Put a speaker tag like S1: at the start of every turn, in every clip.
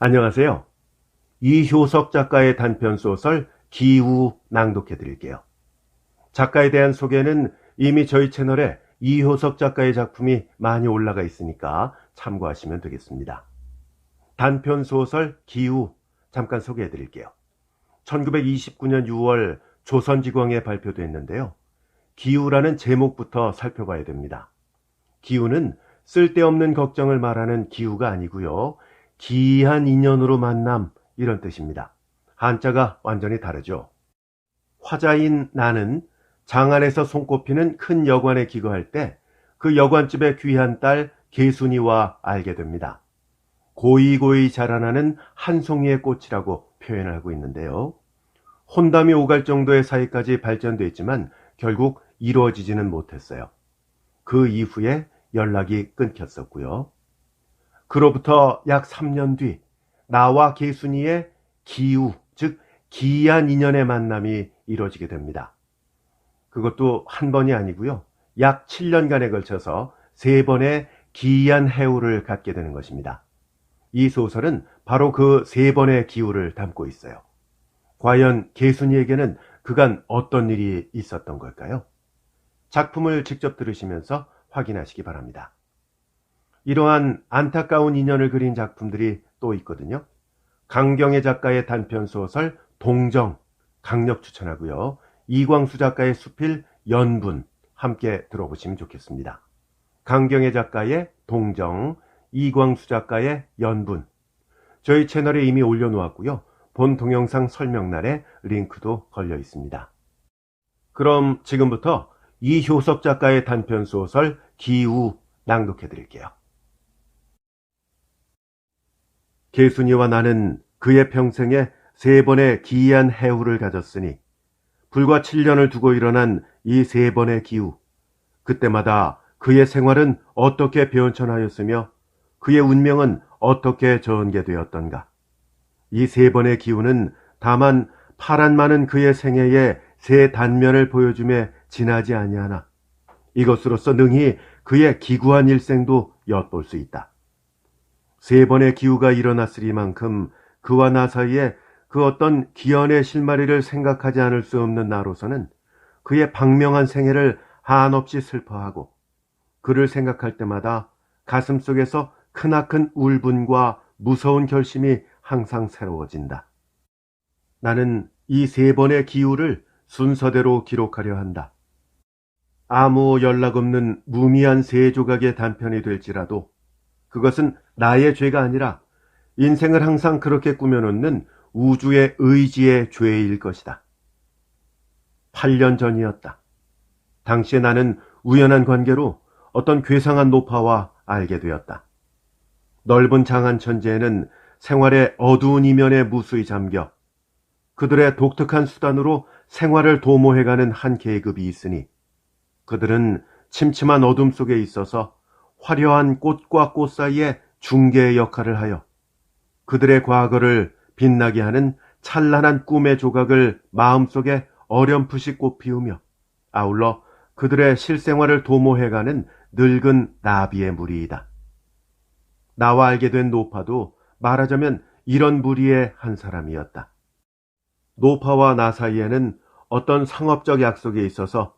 S1: 안녕하세요. 이효석 작가의 단편소설 기우 낭독해 드릴게요. 작가에 대한 소개는 이미 저희 채널에 이효석 작가의 작품이 많이 올라가 있으니까 참고하시면 되겠습니다. 단편소설 기우 잠깐 소개해 드릴게요. 1929년 6월 조선지광에 발표됐는데요. 기우라는 제목부터 살펴봐야 됩니다. 기우는 쓸데없는 걱정을 말하는 기우가 아니고요. 기이한 인연으로 만남 이런 뜻입니다. 한자가 완전히 다르죠. 화자인 나는 장안에서 손꼽히는 큰 여관에 기거할 때 그 여관집의 귀한 딸 개순이와 알게 됩니다. 고이고이 자라나는 한 송이의 꽃이라고 표현을 하고 있는데요. 혼담이 오갈 정도의 사이까지 발전됐지만 결국 이루어지지는 못했어요. 그 이후에 연락이 끊겼었고요. 그로부터 약 3년 뒤 나와 개순이의 기우, 즉 기이한 인연의 만남이 이루어지게 됩니다. 그것도 한 번이 아니고요. 약 7년간에 걸쳐서 3번의 기이한 해우를 갖게 되는 것입니다. 이 소설은 바로 그 3번의 기우를 담고 있어요. 과연 개순이에게는 그간 어떤 일이 있었던 걸까요? 작품을 직접 들으시면서 확인하시기 바랍니다. 이러한 안타까운 인연을 그린 작품들이 또 있거든요. 강경애 작가의 단편소설 동정 강력 추천하고요. 이광수 작가의 수필 연분 함께 들어보시면 좋겠습니다. 강경애 작가의 동정, 이광수 작가의 연분 저희 채널에 이미 올려놓았고요. 본 동영상 설명란에 링크도 걸려 있습니다. 그럼 지금부터 이효석 작가의 단편소설 기우 낭독해 드릴게요. 개순이와 나는 그의 평생에 3번의 기이한 해후를 가졌으니 불과 7년을 두고 일어난 이 3번의 기우, 그때마다 그의 생활은 어떻게 변천하였으며 그의 운명은 어떻게 전개되었던가. 이 3번의 기우는 다만 파란 많은 그의 생애의 새 단면을 보여줌에 지나지 아니하나 이것으로서 능히 그의 기구한 일생도 엿볼 수 있다. 3번의 기우가 일어났으리만큼 그와 나 사이에 그 어떤 기연의 실마리를 생각하지 않을 수 없는 나로서는 그의 방명한 생애를 한없이 슬퍼하고 그를 생각할 때마다 가슴속에서 크나큰 울분과 무서운 결심이 항상 새로워진다. 나는 이 3번의 기우를 순서대로 기록하려 한다. 아무 연락 없는 무미한 3조각의 단편이 될지라도 그것은 나의 죄가 아니라 인생을 항상 그렇게 꾸며놓는 우주의 의지의 죄일 것이다. 8년 전이었다. 당시에 나는 우연한 관계로 어떤 괴상한 노파와 알게 되었다. 넓은 장안천지에는 생활의 어두운 이면에 무수히 잠겨 그들의 독특한 수단으로 생활을 도모해가는 한 계급이 있으니 그들은 침침한 어둠 속에 있어서 화려한 꽃과 꽃 사이에 중개의 역할을 하여 그들의 과거를 빛나게 하는 찬란한 꿈의 조각을 마음속에 어렴풋이 꽃피우며 아울러 그들의 실생활을 도모해가는 늙은 나비의 무리이다. 나와 알게 된 노파도 말하자면 이런 무리의 한 사람이었다. 노파와 나 사이에는 어떤 상업적 약속에 있어서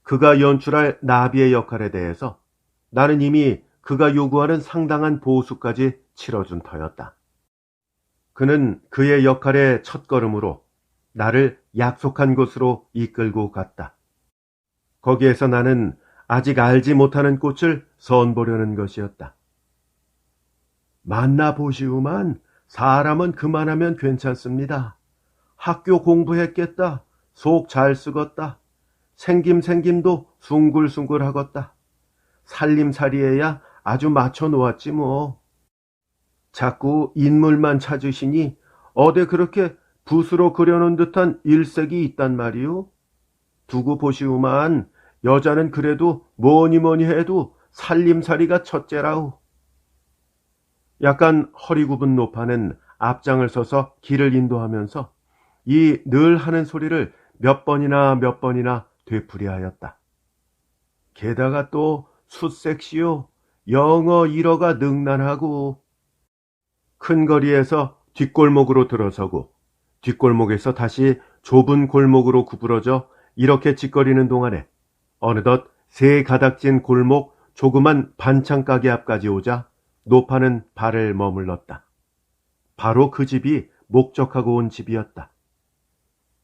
S1: 그가 연출할 나비의 역할에 대해서 나는 이미 그가 요구하는 상당한 보수까지 치러준 터였다. 그는 그의 역할의 첫걸음으로 나를 약속한 곳으로 이끌고 갔다. 거기에서 나는 아직 알지 못하는 꽃을 선보려는 것이었다. 만나보시오만 사람은 그만하면 괜찮습니다. 학교 공부했겠다. 속 잘 쓰겄다. 생김도 숭글숭글하겄다. 살림살이해야 아주 맞춰놓았지 뭐. 자꾸 인물만 찾으시니 어디 그렇게 붓으로 그려놓은 듯한 일색이 있단 말이오. 두고 보시오만 여자는 그래도 뭐니 해도 살림살이가 첫째라우. 약간 허리 굽은 노파는 앞장을 서서 길을 인도하면서 이 늘 하는 소리를 몇 번이나 되풀이하였다. 게다가 또 숫색시오. 영어 일어가 능란하고 큰 거리에서 뒷골목으로 들어서고 뒷골목에서 다시 좁은 골목으로 구부러져 이렇게 짓거리는 동안에 어느덧 새 가닥진 골목 조그만 반찬 가게 앞까지 오자 노파는 발을 머물렀다. 바로 그 집이 목적하고 온 집이었다.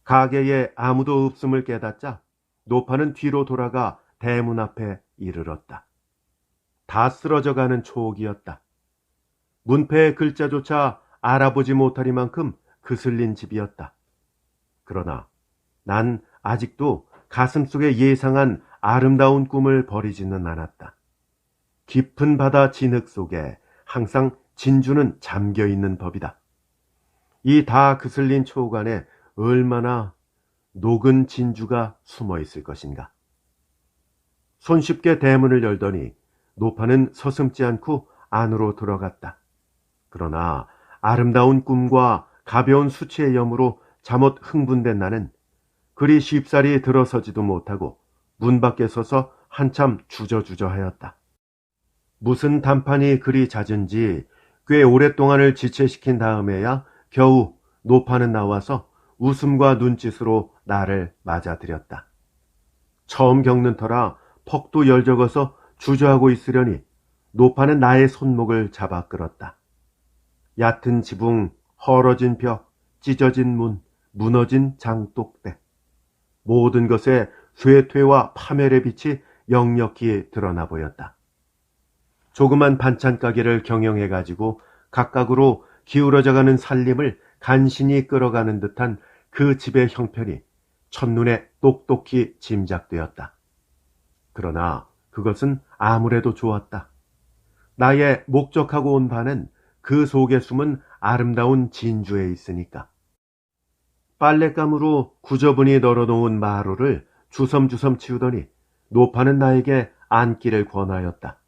S1: 가게에 아무도 없음을 깨닫자 노파는 뒤로 돌아가 대문 앞에 이르렀다. 다 쓰러져가는 초옥이었다. 문패의 글자조차 알아보지 못하리만큼 그슬린 집이었다. 그러나 난 아직도 가슴속에 예상한 아름다운 꿈을 버리지는 않았다. 깊은 바다 진흙 속에 항상 진주는 잠겨있는 법이다. 이 다 그슬린 초옥 안에 얼마나 녹은 진주가 숨어 있을 것인가. 손쉽게 대문을 열더니 노파는 서슴지 않고 안으로 들어갔다. 그러나 아름다운 꿈과 가벼운 수치의 염으로 잠옷 흥분된 나는 그리 쉽사리 들어서지도 못하고 문 밖에 서서 한참 주저주저하였다. 무슨 단판이 그리 잦은지 꽤 오랫동안을 지체시킨 다음에야 겨우 노파는 나와서 웃음과 눈짓으로 나를 맞아들였다. 처음 겪는 터라 퍽도 열적어서 주저하고 있으려니 노파는 나의 손목을 잡아 끌었다. 얕은 지붕, 헐어진 벽, 찢어진 문, 무너진 장독대. 모든 것에 쇠퇴와 파멸의 빛이 역력히 드러나 보였다. 조그만 반찬 가게를 경영해가지고 각각으로 기울어져가는 살림을 간신히 끌어가는 듯한 그 집의 형편이 첫눈에 똑똑히 짐작되었다. 그러나 그것은 아무래도 좋았다. 나의 목적하고 온 바는 그 속에 숨은 아름다운 진주에 있으니까. 빨랫감으로 구저분이 널어놓은 마루를 주섬주섬 치우더니 노파는 나에게 앉기를 권하였다.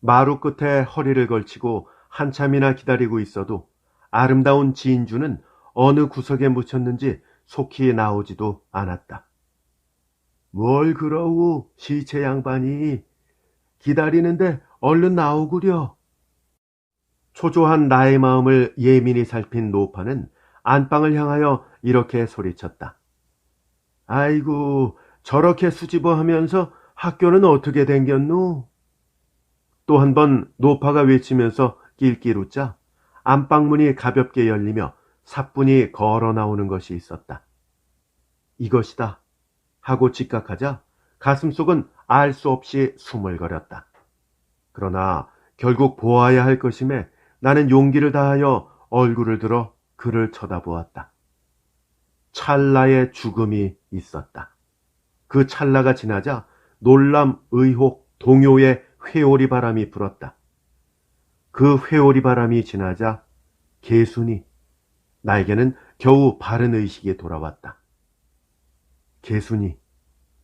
S1: 마루 끝에 허리를 걸치고 한참이나 기다리고 있어도 아름다운 진주는 어느 구석에 묻혔는지 속히 나오지도 않았다. 뭘 그러우 시체 양반이 기다리는데 얼른 나오구려. 초조한 나의 마음을 예민히 살핀 노파는 안방을 향하여 이렇게 소리쳤다. 아이고, 저렇게 수집어하면서 학교는 어떻게 댕겼노? 또 한 번 노파가 외치면서 낄낄 웃자 안방문이 가볍게 열리며 사뿐히 걸어 나오는 것이 있었다. 이것이다 하고 직각하자 가슴속은 알 수 없이 수물거렸다. 그러나 결국 보아야 할 것임에 나는 용기를 다하여 얼굴을 들어 그를 쳐다보았다. 찰나의 죽음이 있었다. 그 찰나가 지나자 놀람, 의혹, 동요의 회오리 바람이 불었다. 그 회오리 바람이 지나자 개순이, 나에게는 겨우 바른 의식이 돌아왔다. 개순이,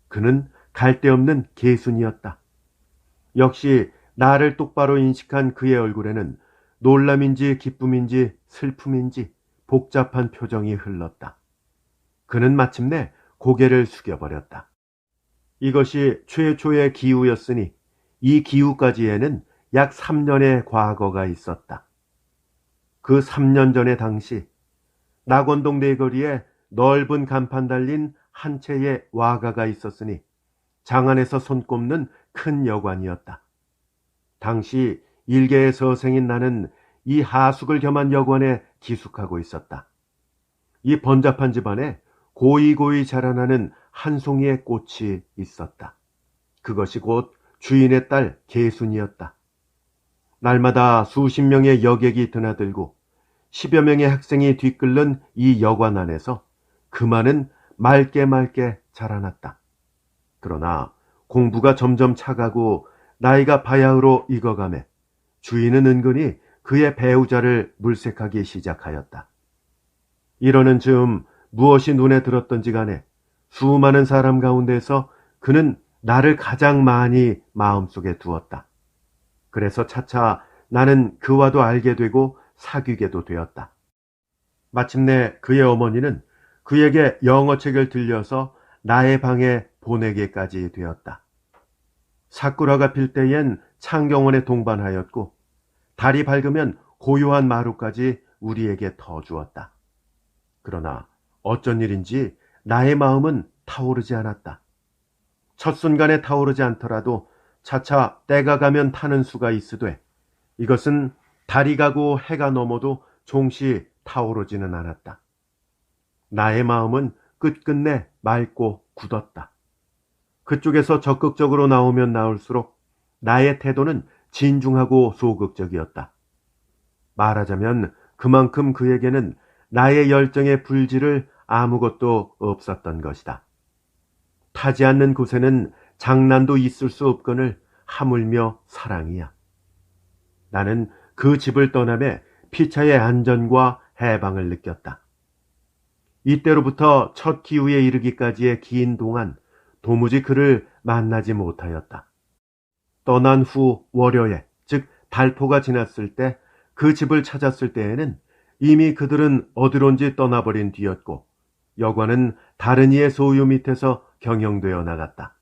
S1: 그는 갈데없는 개순이었다. 역시 나를 똑바로 인식한 그의 얼굴에는 놀람인지 기쁨인지 슬픔인지 복잡한 표정이 흘렀다. 그는 마침내 고개를 숙여버렸다. 이것이 최초의 기우였으니 이 기우까지에는 약 3년의 과거가 있었다. 그 3년 전의 당시 낙원동 내거리에 넓은 간판 달린 한 채의 와가가 있었으니 장안에서 손꼽는 큰 여관이었다. 당시 일개의 서생인 나는 이 하숙을 겸한 여관에 기숙하고 있었다. 이 번잡한 집안에 고이고이 자라나는 한 송이의 꽃이 있었다. 그것이 곧 주인의 딸 개순이었다. 날마다 수십 명의 여객이 드나들고 10여 명의 학생이 뒤끓는 이 여관 안에서 그만은 맑게 자라났다. 그러나 공부가 점점 차가고 나이가 바야흐로 익어가매 주인은 은근히 그의 배우자를 물색하기 시작하였다. 이러는 즈음 무엇이 눈에 들었던지 간에 수많은 사람 가운데서 그는 나를 가장 많이 마음속에 두었다. 그래서 차차 나는 그와도 알게 되고 사귀게도 되었다. 마침내 그의 어머니는 그에게 영어책을 들려서 나의 방에 보내게까지 되었다. 사쿠라가 필 때엔 창경원에 동반하였고 달이 밝으면 고요한 마루까지 우리에게 더 주었다. 그러나 어쩐 일인지 나의 마음은 타오르지 않았다. 첫 순간에 타오르지 않더라도 차차 때가 가면 타는 수가 있으되 이것은 달이 가고 해가 넘어도 종시 타오르지는 않았다. 나의 마음은 끝끝내 맑고 굳었다. 그쪽에서 적극적으로 나오면 나올수록 나의 태도는 진중하고 소극적이었다. 말하자면 그만큼 그에게는 나의 열정의 불질을 아무것도 없었던 것이다. 타지 않는 곳에는 장난도 있을 수 없거늘 하물며 사랑이야. 나는 그 집을 떠남에 피차의 안전과 해방을 느꼈다. 이때로부터 첫 기후에 이르기까지의 긴 동안 도무지 그를 만나지 못하였다. 떠난 후 월요에, 즉 달포가 지났을 때 그 집을 찾았을 때에는 이미 그들은 어디론지 떠나버린 뒤였고 여관은 다른 이의 소유 밑에서 경영되어 나갔다.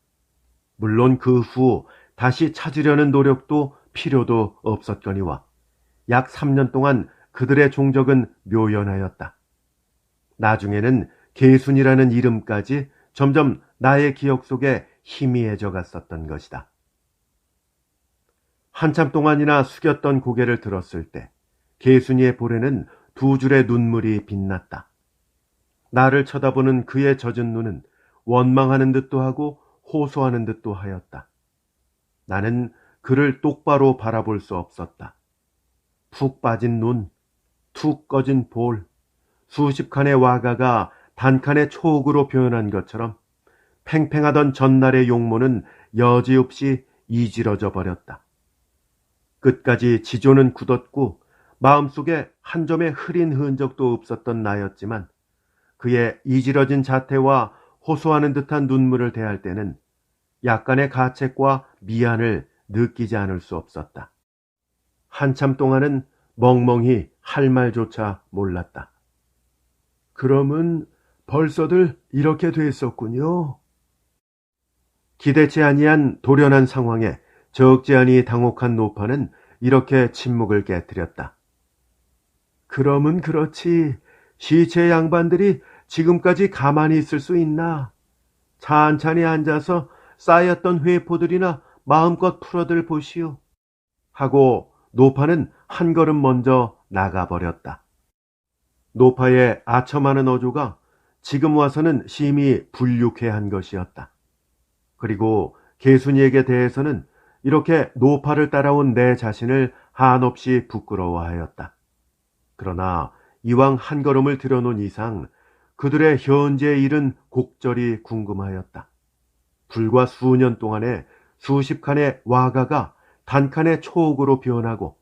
S1: 물론 그 후 다시 찾으려는 노력도 필요도 없었거니와 약 3년 동안 그들의 종적은 묘연하였다. 나중에는 계순이라는 이름까지 점점 나의 기억 속에 희미해져 갔었던 것이다. 한참 동안이나 숙였던 고개를 들었을 때 계순이의 볼에는 두 줄의 눈물이 빛났다. 나를 쳐다보는 그의 젖은 눈은 원망하는 듯도 하고 호소하는 듯도 하였다. 나는 그를 똑바로 바라볼 수 없었다. 푹 빠진 눈, 툭 꺼진 볼, 수십 칸의 와가가 단칸의 초옥으로 표현한 것처럼 팽팽하던 전날의 용모는 여지없이 이지러져 버렸다. 끝까지 지조는 굳었고 마음속에 한 점의 흐린 흔적도 없었던 나였지만 그의 이지러진 자태와 호소하는 듯한 눈물을 대할 때는 약간의 가책과 미안을 느끼지 않을 수 없었다. 한참 동안은 멍멍이 할 말조차 몰랐다. 그럼은 벌써들 이렇게 됐었군요. 기대치 아니한 돌연한 상황에 적지 않이 당혹한 노파는 이렇게 침묵을 깨뜨렸다. 그럼은 그렇지. 시체 양반들이 지금까지 가만히 있을 수 있나? 찬찬히 앉아서 쌓였던 회포들이나 마음껏 풀어들 보시오. 하고 노파는 한 걸음 먼저 나가버렸다. 노파의 아첨하는 어조가 지금 와서는 심히 불육해한 것이었다. 그리고 계순이에게 대해서는 이렇게 노파를 따라온 내 자신을 한없이 부끄러워하였다. 그러나 이왕 한 걸음을 들여놓은 이상 그들의 현재 일은 곡절이 궁금하였다. 불과 수년 동안에 수십 칸의 와가가 단칸의 초옥으로 변하고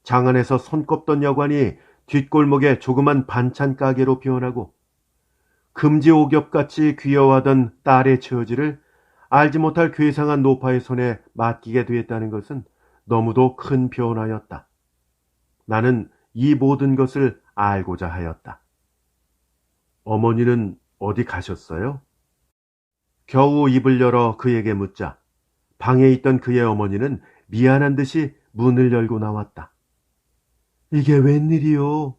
S1: 장안에서 손꼽던 여관이 뒷골목의 조그만 반찬 가게로 변하고 금지옥엽같이 귀여워하던 딸의 처지를 알지 못할 괴상한 노파의 손에 맡기게 되었다는 것은 너무도 큰 변화였다. 나는 이 모든 것을 알고자 하였다. 어머니는 어디 가셨어요? 겨우 입을 열어 그에게 묻자 방에 있던 그의 어머니는 미안한 듯이 문을 열고 나왔다. 이게 웬일이요?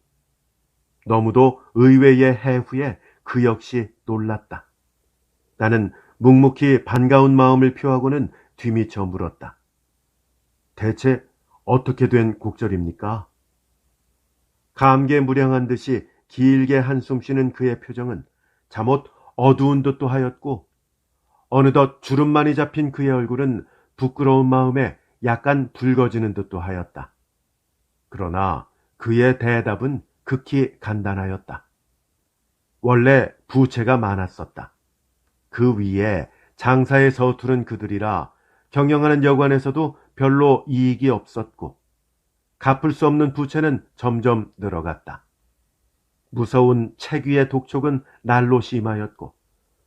S1: 너무도 의외의 해후에 그 역시 놀랐다. 나는 묵묵히 반가운 마음을 표하고는 뒤미쳐 물었다. 대체 어떻게 된 곡절입니까? 감개무량한 듯이 길게 한숨 쉬는 그의 표정은 잠옷 어두운 듯도 하였고 어느덧 주름만이 잡힌 그의 얼굴은 부끄러운 마음에 약간 붉어지는 듯도 하였다. 그러나 그의 대답은 극히 간단하였다. 원래 부채가 많았었다. 그 위에 장사에 서투른 그들이라 경영하는 여관에서도 별로 이익이 없었고 갚을 수 없는 부채는 점점 늘어갔다. 무서운 책 위의 독촉은 날로 심하였고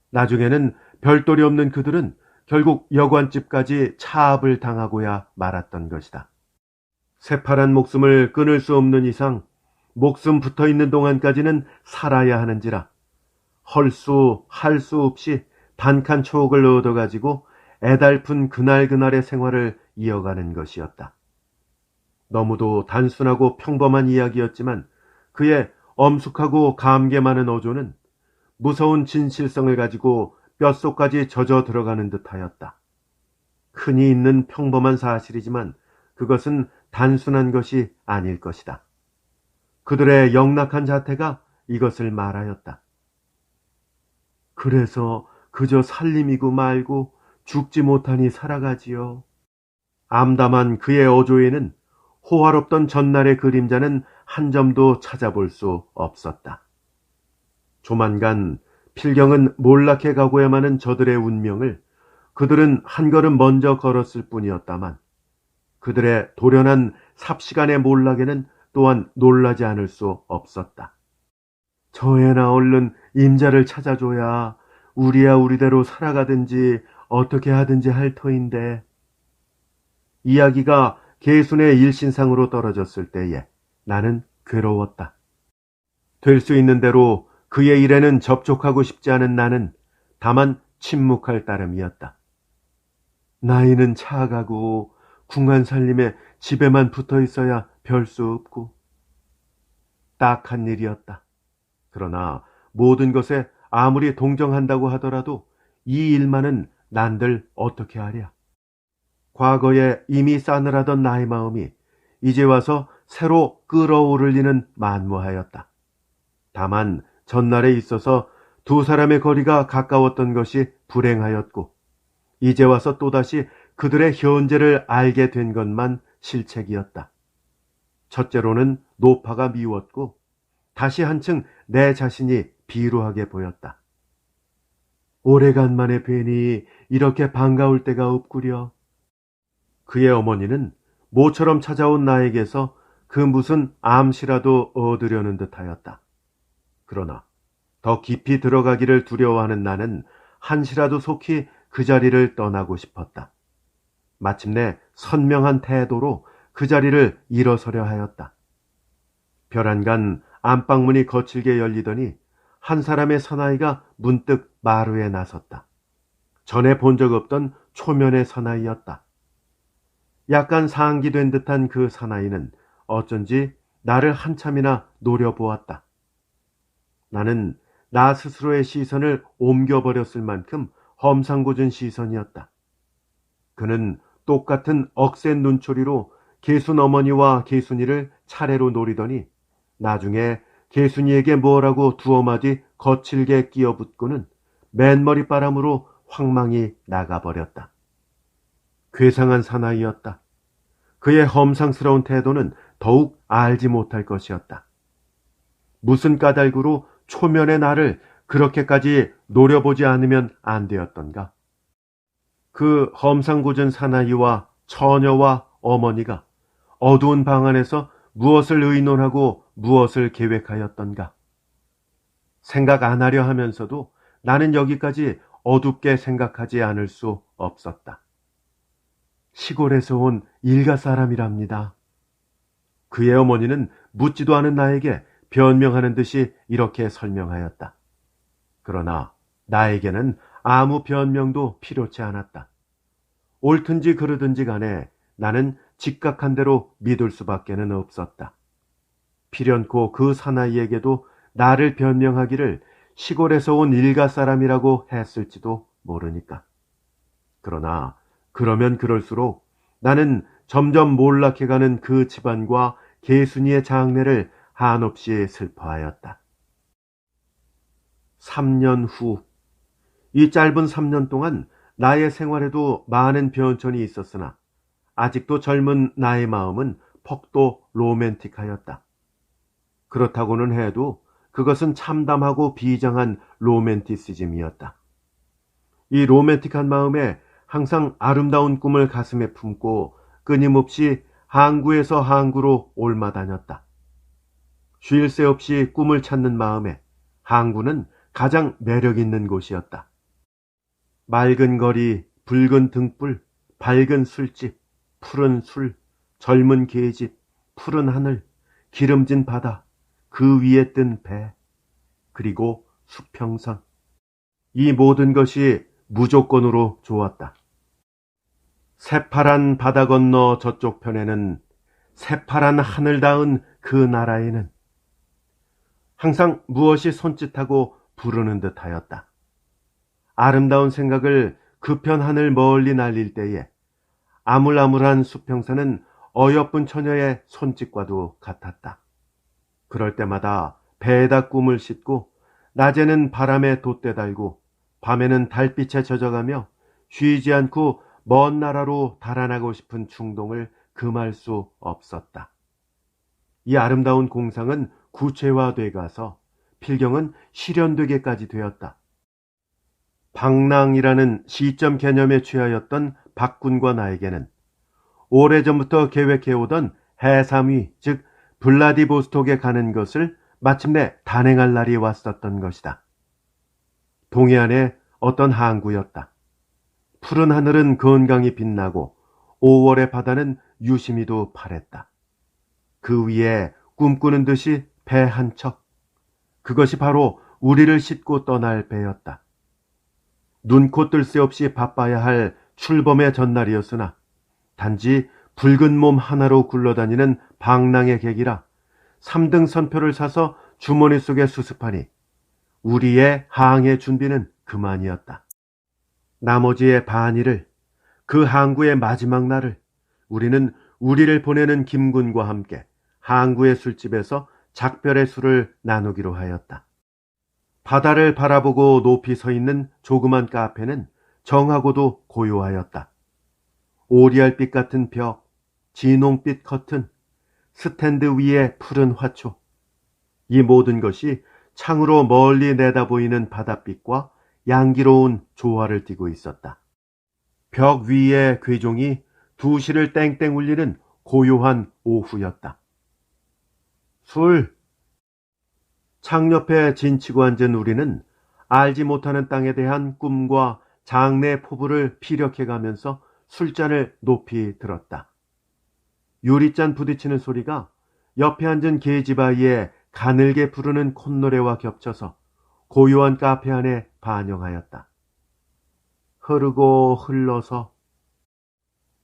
S1: 나중에는 별도리 없는 그들은 결국 여관집까지 차압을 당하고야 말았던 것이다. 새파란 목숨을 끊을 수 없는 이상 목숨 붙어있는 동안까지는 살아야 하는지라 할 수 없이 단칸 초옥을 얻어가지고 애달픈 그날그날의 생활을 이어가는 것이었다. 너무도 단순하고 평범한 이야기였지만 그의 엄숙하고 감개 많은 어조는 무서운 진실성을 가지고 뼛속까지 젖어 들어가는 듯하였다. 흔히 있는 평범한 사실이지만 그것은 단순한 것이 아닐 것이다. 그들의 영락한 자태가 이것을 말하였다. 그래서 그저 살림이고 말고 죽지 못하니 살아가지요. 암담한 그의 어조에는 호화롭던 전날의 그림자는 한 점도 찾아볼 수 없었다. 조만간 필경은 몰락해 가고야만 하는 저들의 운명을 그들은 한 걸음 먼저 걸었을 뿐이었다만 그들의 돌연한 삽시간의 몰락에는 또한 놀라지 않을 수 없었다. 저 애나 얼른 임자를 찾아줘야 우리야 우리대로 살아가든지 어떻게 하든지 할 터인데. 이야기가 개순의 일신상으로 떨어졌을 때에 나는 괴로웠다. 될 수 있는 대로 그의 일에는 접촉하고 싶지 않은 나는 다만 침묵할 따름이었다. 나이는 차가고 궁한 살림에 집에만 붙어 있어야 별 수 없고 딱한 일이었다. 그러나 모든 것에 아무리 동정한다고 하더라도 이 일만은 난들 어떻게 하랴. 과거에 이미 싸늘하던 나의 마음이 이제 와서 새로 끓어오르리는 만무하였다. 다만 전날에 있어서 두 사람의 거리가 가까웠던 것이 불행하였고 이제 와서 또다시 그들의 현재를 알게 된 것만 실책이었다. 첫째로는 노파가 미웠고 다시 한층 내 자신이 비루하게 보였다. 오래간만에 뵈니 이렇게 반가울 때가 없구려. 그의 어머니는 모처럼 찾아온 나에게서 그 무슨 암시라도 얻으려는 듯하였다. 그러나 더 깊이 들어가기를 두려워하는 나는 한시라도 속히 그 자리를 떠나고 싶었다. 마침내 선명한 태도로 그 자리를 일어서려 하였다. 벼란간 안방문이 거칠게 열리더니 한 사람의 사나이가 문득 마루에 나섰다. 전에 본 적 없던 초면의 사나이였다. 약간 상기된 듯한 그 사나이는 어쩐지 나를 한참이나 노려보았다. 나는 나 스스로의 시선을 옮겨버렸을 만큼 험상궂은 시선이었다. 그는 똑같은 억센 눈초리로 개순 어머니와 개순이를 차례로 노리더니 나중에 개순이에게 뭐라고 두어 마디 거칠게 끼어붙고는 맨머리 바람으로 황망히 나가버렸다. 괴상한 사나이였다. 그의 험상스러운 태도는 더욱 알지 못할 것이었다. 무슨 까닭으로 초면의 나를 그렇게까지 노려보지 않으면 안 되었던가. 그 험상궂은 사나이와 처녀와 어머니가 어두운 방 안에서 무엇을 의논하고 무엇을 계획하였던가. 생각 안 하려 하면서도 나는 여기까지 어둡게 생각하지 않을 수 없었다. 시골에서 온 일가 사람이랍니다. 그의 어머니는 묻지도 않은 나에게 변명하는 듯이 이렇게 설명하였다. 그러나 나에게는 아무 변명도 필요치 않았다. 옳든지 그르든지 간에 나는 직각한 대로 믿을 수밖에는 없었다. 필연코 그 사나이에게도 나를 변명하기를 시골에서 온 일가 사람이라고 했을지도 모르니까. 그러나 그러면 그럴수록 나는 점점 몰락해가는 그 집안과 개순이의 장래를 한없이 슬퍼하였다. 3년 후, 이 짧은 3년 동안 나의 생활에도 많은 변천이 있었으나 아직도 젊은 나의 마음은 퍽도 로맨틱하였다. 그렇다고는 해도 그것은 참담하고 비장한 로맨티시즘이었다. 이 로맨틱한 마음에 항상 아름다운 꿈을 가슴에 품고 끊임없이 항구에서 항구로 옮아다녔다. 쉴 새 없이 꿈을 찾는 마음에 항구는 가장 매력 있는 곳이었다. 맑은 거리, 붉은 등불, 밝은 술집, 푸른 술, 젊은 계집, 푸른 하늘, 기름진 바다, 그 위에 뜬 배, 그리고 수평선. 이 모든 것이 무조건으로 좋았다. 새파란 바다 건너 저쪽 편에는 새파란 하늘 닿은 그 나라에는 항상 무엇이 손짓하고 부르는 듯하였다. 아름다운 생각을 그편 하늘 멀리 날릴 때에 아물아물한 수평선은 어여쁜 처녀의 손짓과도 같았다. 그럴 때마다 배에다 꿈을 싣고 낮에는 바람에 돛대 달고 밤에는 달빛에 젖어가며 쉬지 않고 먼 나라로 달아나고 싶은 충동을 금할 수 없었다. 이 아름다운 공상은 구체화돼 가서 필경은 실현되게까지 되었다. 방랑이라는 시점 개념에 취하였던 박군과 나에게는 오래전부터 계획해오던 해삼위, 즉 블라디보스톡에 가는 것을 마침내 단행할 날이 왔었던 것이다. 동해안의 어떤 항구였다. 푸른 하늘은 건강히 빛나고 5월의 바다는 유심히도 파랬다. 그 위에 꿈꾸는 듯이 배 한 척, 그것이 바로 우리를 싣고 떠날 배였다. 눈코 뜰 새 없이 바빠야 할 출범의 전날이었으나 단지 붉은 몸 하나로 굴러다니는 방랑의 객이라 3등 선표를 사서 주머니 속에 수습하니 우리의 항해 준비는 그만이었다. 나머지의 반일을, 그 항구의 마지막 날을 우리는 우리를 보내는 김군과 함께 항구의 술집에서 작별의 술을 나누기로 하였다. 바다를 바라보고 높이 서 있는 조그만 카페는 정하고도 고요하였다. 오리알빛 같은 벽, 진홍빛 커튼, 스탠드 위에 푸른 화초, 이 모든 것이 창으로 멀리 내다보이는 바닷빛과 양기로운 조화를 띠고 있었다. 벽 위에 괴종이 2시를 땡땡 울리는 고요한 오후였다. 술! 창 옆에 진치고 앉은 우리는 알지 못하는 땅에 대한 꿈과 장래 포부를 피력해가면서 술잔을 높이 들었다. 유리잔 부딪히는 소리가 옆에 앉은 계집아이의 가늘게 부르는 콧노래와 겹쳐서 고요한 카페 안에 반영하였다. 흐르고 흘러서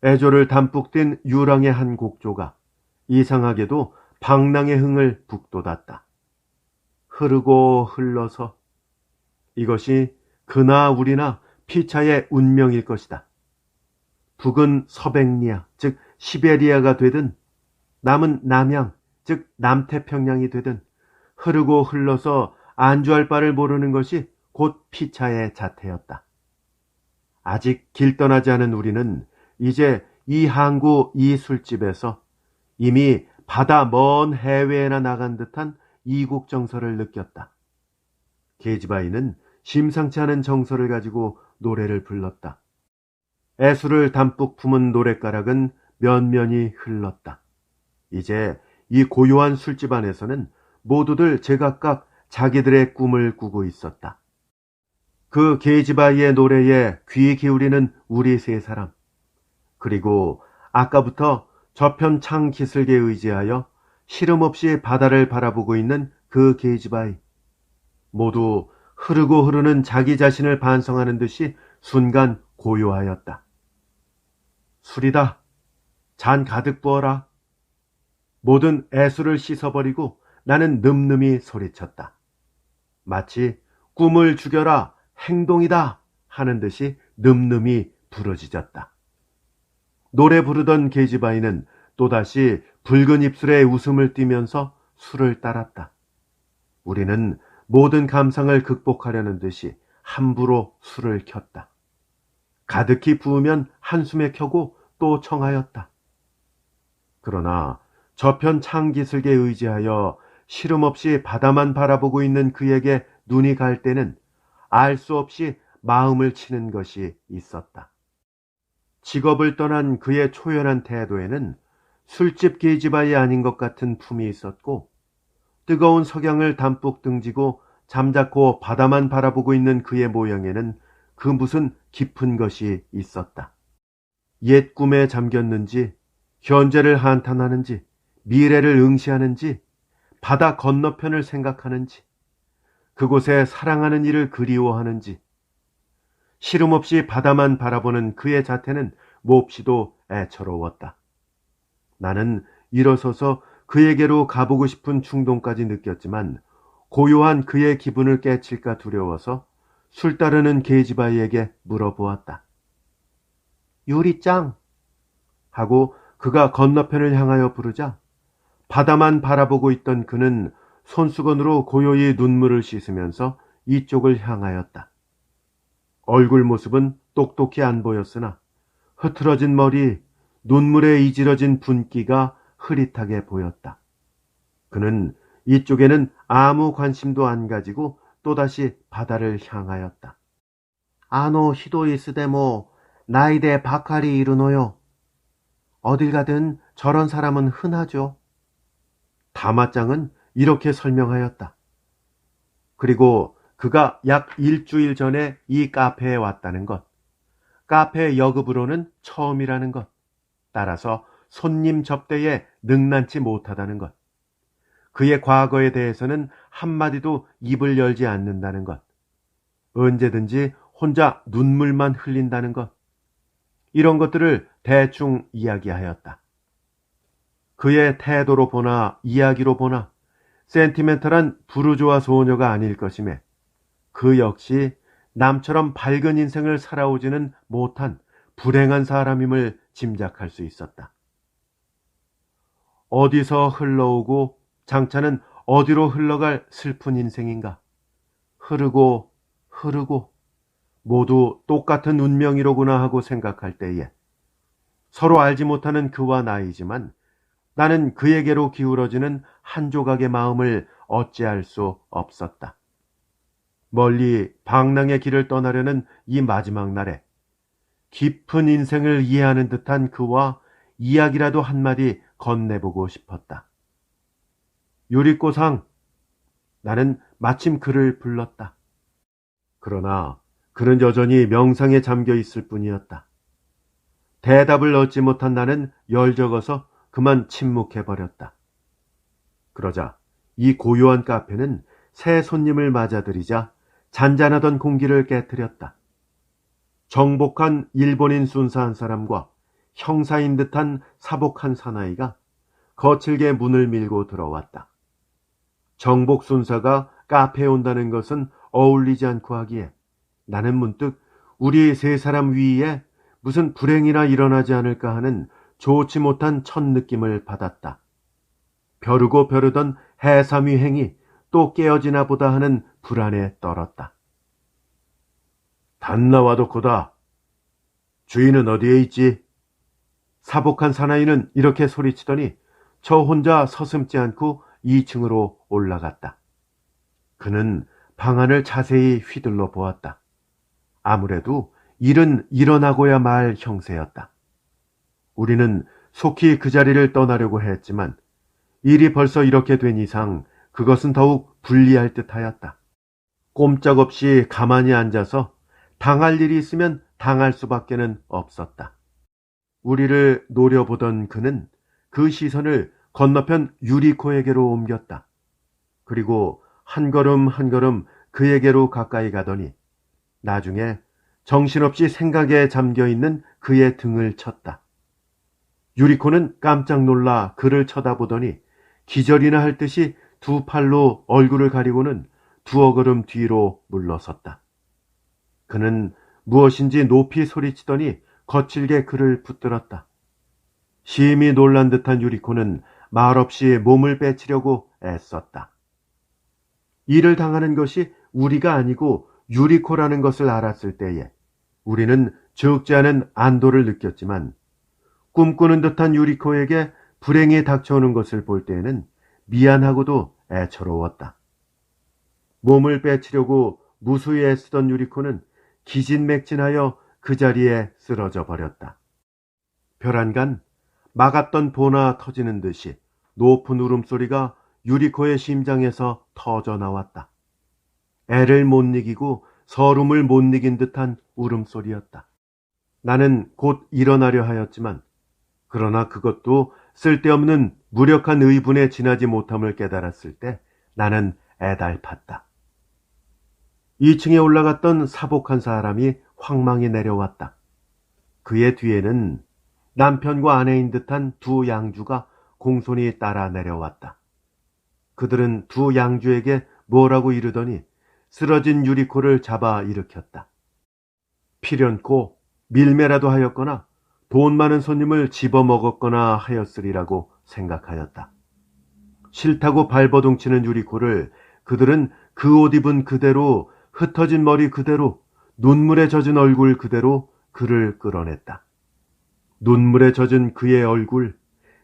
S1: 애조를 담뿍 띤 유랑의 한 곡조가 이상하게도 방랑의 흥을 북돋았다. 흐르고 흘러서 이것이 그나 우리나 피차의 운명일 것이다. 북은 서백리아, 즉 시베리아가 되든 남은 남양, 즉 남태평양이 되든 흐르고 흘러서 안주할 바를 모르는 것이 곧 피차의 자태였다. 아직 길 떠나지 않은 우리는 이제 이 항구 이 술집에서 이미 바다 먼 해외에나 나간 듯한 이국 정서를 느꼈다. 계집아이는 심상치 않은 정서를 가지고 노래를 불렀다. 애수를 담뿍 품은 노랫가락은 면면이 흘렀다. 이제 이 고요한 술집 안에서는 모두들 제각각 자기들의 꿈을 꾸고 있었다. 그 계집아이의 노래에 귀 기울이는 우리 세 사람, 그리고 아까부터 저편 창 기슭에 의지하여 시름없이 바다를 바라보고 있는 그 계집아이, 모두 흐르고 흐르는 자기 자신을 반성하는 듯이 순간 고요하였다. 술이다. 잔 가득 부어라. 모든 애수를 씻어버리고 나는 늠름히 소리쳤다. 마치 꿈을 죽여라, 행동이다 하는 듯이 늠름히 부러지졌다. 노래 부르던 계집아이는 또다시 붉은 입술에 웃음을 띠면서 술을 따랐다. 우리는 모든 감상을 극복하려는 듯이 함부로 술을 켰다. 가득히 부으면 한숨에 켜고 또 청하였다. 그러나 저편 창 기슭에 의지하여 시름없이 바다만 바라보고 있는 그에게 눈이 갈 때는 알 수 없이 마음을 치는 것이 있었다. 직업을 떠난 그의 초연한 태도에는 술집 계집아이 아닌 것 같은 품이 있었고, 뜨거운 석양을 담뿍 등지고 잠자코 바다만 바라보고 있는 그의 모양에는 그 무슨 깊은 것이 있었다. 옛 꿈에 잠겼는지, 현재를 한탄하는지, 미래를 응시하는지, 바다 건너편을 생각하는지, 그곳에 사랑하는 이를 그리워하는지, 시름없이 바다만 바라보는 그의 자태는 몹시도 애처로웠다. 나는 일어서서 그에게로 가보고 싶은 충동까지 느꼈지만 고요한 그의 기분을 깨칠까 두려워서 술 따르는 계집아이에게 물어보았다. 유리짱! 하고 그가 건너편을 향하여 부르자 바다만 바라보고 있던 그는 손수건으로 고요히 눈물을 씻으면서 이쪽을 향하였다. 얼굴 모습은 똑똑히 안 보였으나 흐트러진 머리, 눈물에 이지러진 분기가 흐릿하게 보였다. 그는 이쪽에는 아무 관심도 안 가지고 또다시 바다를 향하였다. 아노 히도이스데모 나이데 바카리 이르노요. 어딜 가든 저런 사람은 흔하죠. 다마짱은 이렇게 설명하였다. 그리고 그가 약 일주일 전에 이 카페에 왔다는 것, 카페 여급으로는 처음이라는 것, 따라서 손님 접대에 능란치 못하다는 것, 그의 과거에 대해서는 한마디도 입을 열지 않는다는 것, 언제든지 혼자 눈물만 흘린다는 것, 이런 것들을 대충 이야기하였다. 그의 태도로 보나 이야기로 보나 센티멘털한 부르주아 소녀가 아닐 것임에 그 역시 남처럼 밝은 인생을 살아오지는 못한 불행한 사람임을 짐작할 수 있었다. 어디서 흘러오고 장차는 어디로 흘러갈 슬픈 인생인가. 흐르고 흐르고 모두 똑같은 운명이로구나 하고 생각할 때에 서로 알지 못하는 그와 나이지만 나는 그에게로 기울어지는 한 조각의 마음을 어찌할 수 없었다. 멀리 방랑의 길을 떠나려는 이 마지막 날에 깊은 인생을 이해하는 듯한 그와 이야기라도 한마디 건네보고 싶었다. 유리꼬상, 나는 마침 그를 불렀다. 그러나 그는 여전히 명상에 잠겨 있을 뿐이었다. 대답을 얻지 못한 나는 열적어서 그만 침묵해버렸다. 그러자 이 고요한 카페는 새 손님을 맞아들이자 잔잔하던 공기를 깨뜨렸다. 정복한 일본인 순사 한 사람과 형사인 듯한 사복한 사나이가 거칠게 문을 밀고 들어왔다. 정복 순사가 카페에 온다는 것은 어울리지 않고 하기에 나는 문득 우리 세 사람 위에 무슨 불행이나 일어나지 않을까 하는 좋지 못한 첫 느낌을 받았다. 벼르고 벼르던 해삼위 행이 또 깨어지나 보다 하는 불안에 떨었다. 단나와도 고다. 주인은 어디에 있지? 사복한 사나이는 이렇게 소리치더니 저 혼자 서슴지 않고 2층으로 올라갔다. 그는 방안을 자세히 휘둘러 보았다. 아무래도 일은 일어나고야 말 형세였다. 우리는 속히 그 자리를 떠나려고 했지만 일이 벌써 이렇게 된 이상 그것은 더욱 불리할 듯하였다. 꼼짝없이 가만히 앉아서 당할 일이 있으면 당할 수밖에는 없었다. 우리를 노려보던 그는 그 시선을 건너편 유리코에게로 옮겼다. 그리고 한 걸음 한 걸음 그에게로 가까이 가더니 나중에 정신없이 생각에 잠겨있는 그의 등을 쳤다. 유리코는 깜짝 놀라 그를 쳐다보더니 기절이나 할 듯이 두 팔로 얼굴을 가리고는 두어 걸음 뒤로 물러섰다. 그는 무엇인지 높이 소리치더니 거칠게 그를 붙들었다. 심히 놀란 듯한 유리코는 말없이 몸을 빼치려고 애썼다. 이를 당하는 것이 우리가 아니고 유리코라는 것을 알았을 때에 우리는 적지 않은 안도를 느꼈지만 꿈꾸는 듯한 유리코에게 불행이 닥쳐오는 것을 볼 때에는 미안하고도 애처로웠다. 몸을 빼치려고 무수히 애쓰던 유리코는 기진맥진하여 그 자리에 쓰러져 버렸다. 벼란간 막았던 보나 터지는 듯이 높은 울음소리가 유리코의 심장에서 터져 나왔다. 애를 못 이기고 서름을 못 이긴 듯한 울음소리였다. 나는 곧 일어나려 하였지만 그러나 그것도 쓸데없는 무력한 의분에 지나지 못함을 깨달았을 때 나는 애달팠다. 2층에 올라갔던 사복한 사람이 황망히 내려왔다. 그의 뒤에는 남편과 아내인 듯한 두 양주가 공손히 따라 내려왔다. 그들은 두 양주에게 뭐라고 이르더니 쓰러진 유리코를 잡아 일으켰다. 필연코 밀매라도 하였거나 돈 많은 손님을 집어먹었거나 하였으리라고 생각하였다. 싫다고 발버둥치는 유리코를 그들은 그 옷 입은 그대로, 흩어진 머리 그대로, 눈물에 젖은 얼굴 그대로 그를 끌어냈다. 눈물에 젖은 그의 얼굴,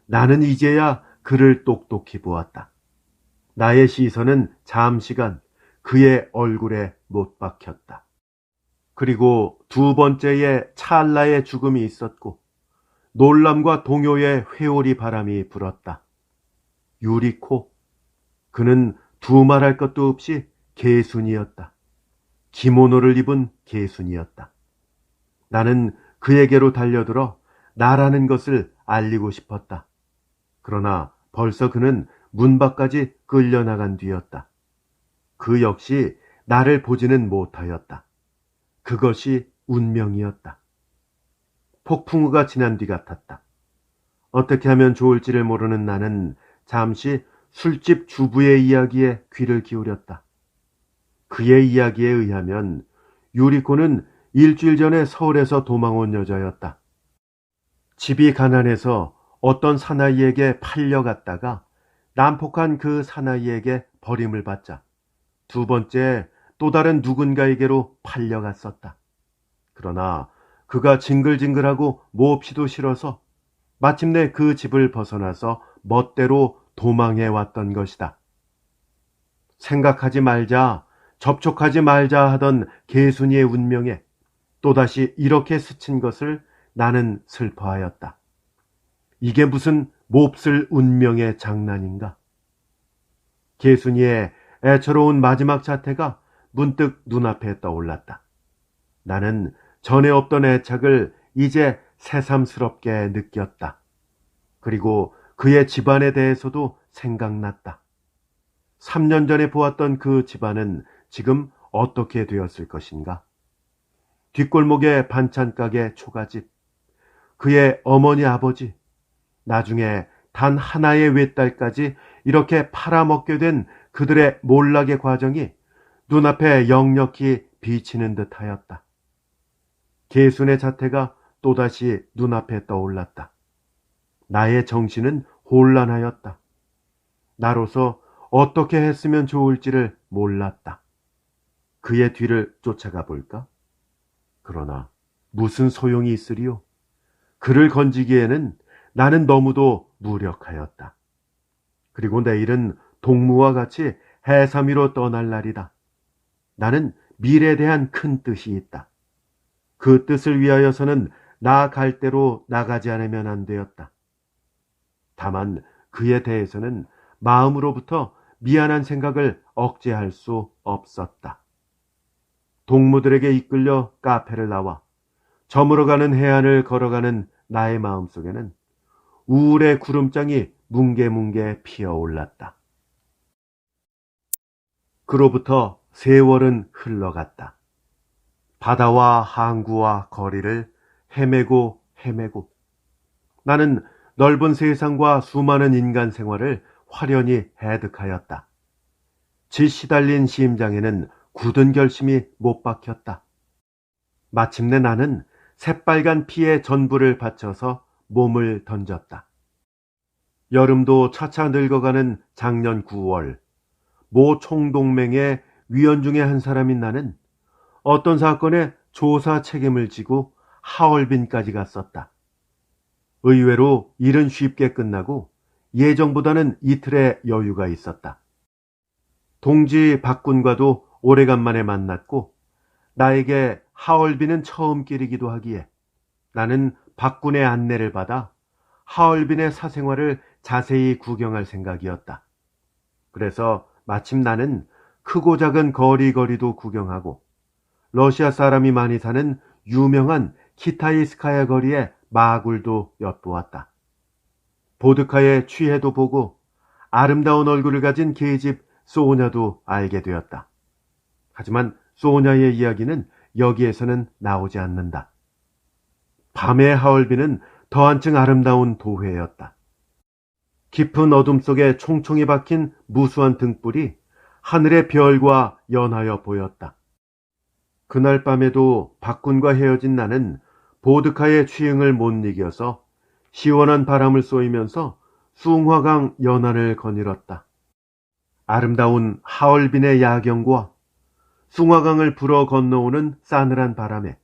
S1: 나는 이제야 그를 똑똑히 보았다. 나의 시선은 잠시간 그의 얼굴에 못 박혔다. 그리고 두 번째의 찰나의 죽음이 있었고 놀람과 동요의 회오리 바람이 불었다. 유리코, 그는 두말할 것도 없이 개순이었다. 기모노를 입은 개순이었다. 나는 그에게로 달려들어 나라는 것을 알리고 싶었다. 그러나 벌써 그는 문 밖까지 끌려나간 뒤였다. 그 역시 나를 보지는 못하였다. 그것이 운명이었다. 폭풍우가 지난 뒤 같았다. 어떻게 하면 좋을지를 모르는 나는 잠시 술집 주부의 이야기에 귀를 기울였다. 그의 이야기에 의하면 유리코는 일주일 전에 서울에서 도망온 여자였다. 집이 가난해서 어떤 사나이에게 팔려갔다가 난폭한 그 사나이에게 버림을 받자 두 번째 또 다른 누군가에게로 팔려갔었다. 그러나 그가 징글징글하고 몹시도 싫어서 마침내 그 집을 벗어나서 멋대로 도망해 왔던 것이다. 생각하지 말자, 접촉하지 말자 하던 개순이의 운명에 또다시 이렇게 스친 것을 나는 슬퍼하였다. 이게 무슨 몹쓸 운명의 장난인가? 개순이의 애처로운 마지막 자태가 문득 눈앞에 떠올랐다. 나는 전에 없던 애착을 이제 새삼스럽게 느꼈다. 그리고 그의 집안에 대해서도 생각났다. 3년 전에 보았던 그 집안은 지금 어떻게 되었을 것인가? 뒷골목의 반찬가게 초가집, 그의 어머니 아버지, 나중에 단 하나의 외딸까지 이렇게 팔아먹게 된 그들의 몰락의 과정이 눈앞에 역력히 비치는 듯 하였다. 개순의 자태가 또다시 눈앞에 떠올랐다. 나의 정신은 혼란하였다. 나로서 어떻게 했으면 좋을지를 몰랐다. 그의 뒤를 쫓아가 볼까? 그러나 무슨 소용이 있으리요? 그를 건지기에는 나는 너무도 무력하였다. 그리고 내일은 동무와 같이 해삼 위로 떠날 날이다. 나는 미래에 대한 큰 뜻이 있다. 그 뜻을 위하여서는 나 갈 대로 나가지 않으면 안 되었다. 다만 그에 대해서는 마음으로부터 미안한 생각을 억제할 수 없었다. 동무들에게 이끌려 카페를 나와 저물어가는 해안을 걸어가는 나의 마음속에는 우울의 구름장이 뭉게뭉게 피어올랐다. 그로부터 세월은 흘러갔다. 바다와 항구와 거리를 헤매고 헤매고 나는 넓은 세상과 수많은 인간 생활을 화려히 해득하였다. 지 시달린 심장에는 굳은 결심이 못 박혔다. 마침내 나는 새빨간 피에 전부를 바쳐서 몸을 던졌다. 여름도 차차 늙어가는 작년 9월, 모 총동맹의 위원 중에 한 사람인 나는 어떤 사건에 조사 책임을 지고 하얼빈까지 갔었다. 의외로 일은 쉽게 끝나고 예정보다는 이틀의 여유가 있었다. 동지 박군과도 오래간만에 만났고 나에게 하얼빈은 처음 길이기도 하기에 나는 박군의 안내를 받아 하얼빈의 사생활을 자세히 구경할 생각이었다. 그래서 마침 나는 크고 작은 거리도 구경하고 러시아 사람이 많이 사는 유명한 키타이스카야 거리의 마굴도 엿보았다. 보드카의 취해도 보고 아름다운 얼굴을 가진 계집 소냐도 알게 되었다. 하지만 소냐의 이야기는 여기에서는 나오지 않는다. 밤의 하얼빈은 더 한층 아름다운 도회였다. 깊은 어둠 속에 총총이 박힌 무수한 등불이 하늘의 별과 연하여 보였다. 그날 밤에도 박군과 헤어진 나는 보드카의 취응을 못 이겨서 시원한 바람을 쏘이면서 숭화강 연안을 거닐었다. 아름다운 하얼빈의 야경과 숭화강을 불어 건너오는 싸늘한 바람에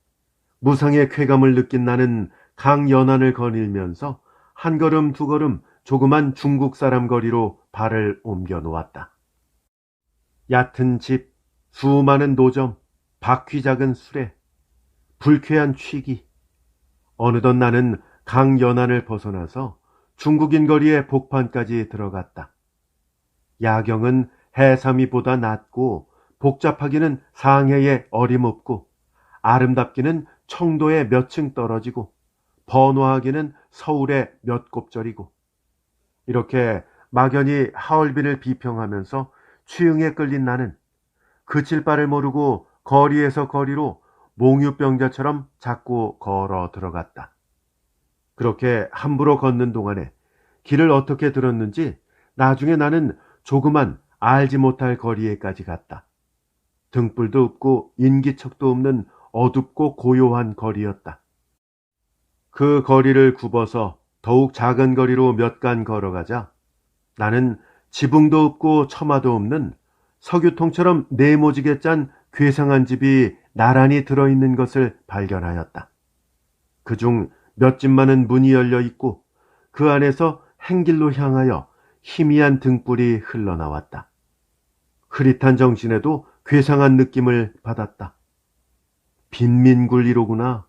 S1: 무상의 쾌감을 느낀 나는 강 연안을 거닐면서 한 걸음 두 걸음 조그만 중국 사람 거리로 발을 옮겨 놓았다. 얕은 집, 수많은 노점, 바퀴 작은 수레, 불쾌한 취기. 어느덧 나는 강 연안을 벗어나서 중국인 거리의 복판까지 들어갔다. 야경은 해삼이보다 낮고 복잡하기는 상해에 어림없고 아름답기는 청도에 몇 층 떨어지고 번화하기는 서울에 몇 곱절이고 이렇게 막연히 하얼빈을 비평하면서 취응에 끌린 나는 그칠 바를 모르고 거리에서 거리로 몽유병자처럼 자꾸 걸어 들어갔다. 그렇게 함부로 걷는 동안에 길을 어떻게 들었는지 나중에 나는 조그만 알지 못할 거리에까지 갔다. 등불도 없고 인기척도 없는 어둡고 고요한 거리였다. 그 거리를 굽어서 더욱 작은 거리로 몇 간 걸어가자 나는 지붕도 없고 처마도 없는 석유통처럼 네모지게 짠 괴상한 집이 나란히 들어있는 것을 발견하였다. 그중 몇 집만은 문이 열려 있고 그 안에서 행길로 향하여 희미한 등불이 흘러나왔다. 흐릿한 정신에도 괴상한 느낌을 받았다. 빈민굴이로구나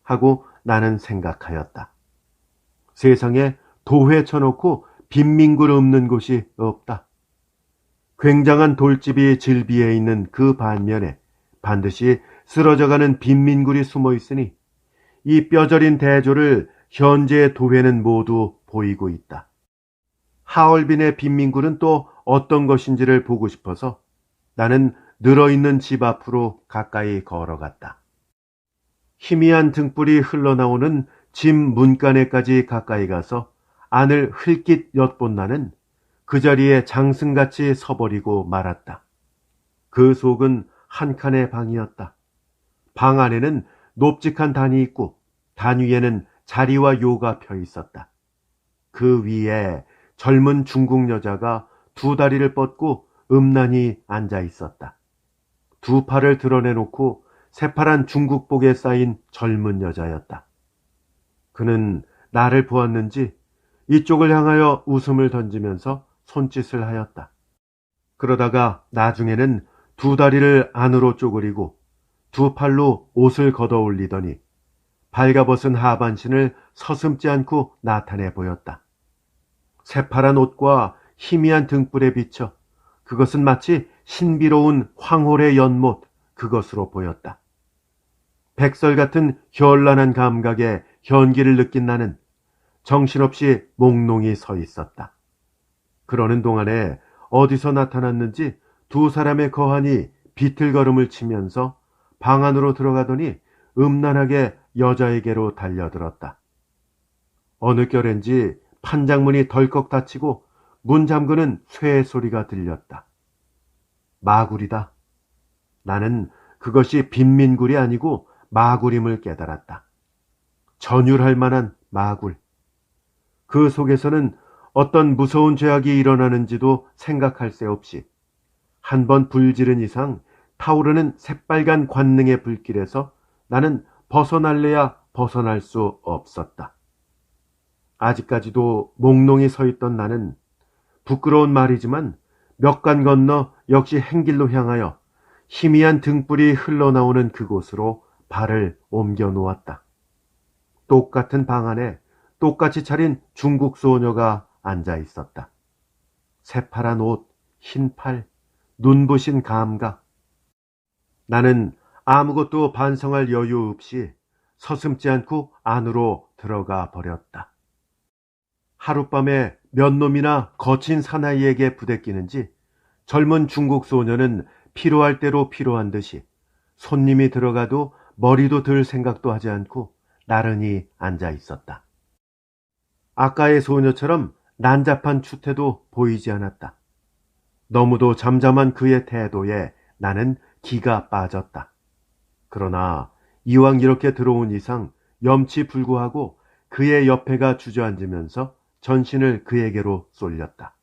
S1: 하고 나는 생각하였다. 세상에 도회 쳐놓고 빈민굴 없는 곳이 없다. 굉장한 돌집이 질비해 있는 그 반면에 반드시 쓰러져가는 빈민굴이 숨어 있으니 이 뼈저린 대조를 현재의 도회는 모두 보이고 있다. 하얼빈의 빈민굴은 또 어떤 것인지를 보고 싶어서 나는 늘어있는 집 앞으로 가까이 걸어갔다. 희미한 등불이 흘러나오는 집 문간에까지 가까이 가서 안을 흘낏 엿본 나는 그 자리에 장승같이 서버리고 말았다. 그 속은 한 칸의 방이었다. 방 안에는 높직한 단이 있고 단 위에는 자리와 요가 펴 있었다. 그 위에 젊은 중국 여자가 두 다리를 뻗고 음란히 앉아 있었다. 두 팔을 드러내놓고 새파란 중국복에 쌓인 젊은 여자였다. 그는 나를 보았는지 이쪽을 향하여 웃음을 던지면서 손짓을 하였다. 그러다가 나중에는 두 다리를 안으로 쪼그리고 두 팔로 옷을 걷어 올리더니 발가벗은 하반신을 서슴지 않고 나타내 보였다. 새파란 옷과 희미한 등불에 비쳐 그것은 마치 신비로운 황홀의 연못 그것으로 보였다. 백설 같은 현란한 감각에 현기를 느낀 나는 정신없이 몽롱히 서 있었다. 그러는 동안에 어디서 나타났는지 두 사람의 거한이 비틀걸음을 치면서 방 안으로 들어가더니 음란하게 여자에게로 달려들었다. 어느 결엔지 판장문이 덜컥 닫히고 문 잠그는 쇠 소리가 들렸다. 마굴이다. 나는 그것이 빈민굴이 아니고 마굴임을 깨달았다. 전율할 만한 마굴. 그 속에서는 어떤 무서운 죄악이 일어나는지도 생각할 새 없이 한 번 불 지른 이상 타오르는 새빨간 관능의 불길에서 나는 벗어날래야 벗어날 수 없었다. 아직까지도 몽롱히 서 있던 나는 부끄러운 말이지만 몇 간 건너 역시 행길로 향하여 희미한 등불이 흘러나오는 그곳으로 발을 옮겨 놓았다. 똑같은 방 안에 똑같이 차린 중국 소녀가 앉아 있었다. 새파란 옷, 흰 팔, 눈부신 감각. 나는 아무것도 반성할 여유 없이 서슴지 않고 안으로 들어가 버렸다. 하룻밤에 몇 놈이나 거친 사나이에게 부대끼는지 젊은 중국 소녀는 필요할 대로 필요한 듯이 손님이 들어가도 머리도 들 생각도 하지 않고 나른히 앉아 있었다. 아까의 소녀처럼 난잡한 추태도 보이지 않았다. 너무도 잠잠한 그의 태도에 나는 기가 빠졌다. 그러나 이왕 이렇게 들어온 이상 염치불구하고 그의 옆에가 주저앉으면서 전신을 그에게로 쏠렸다.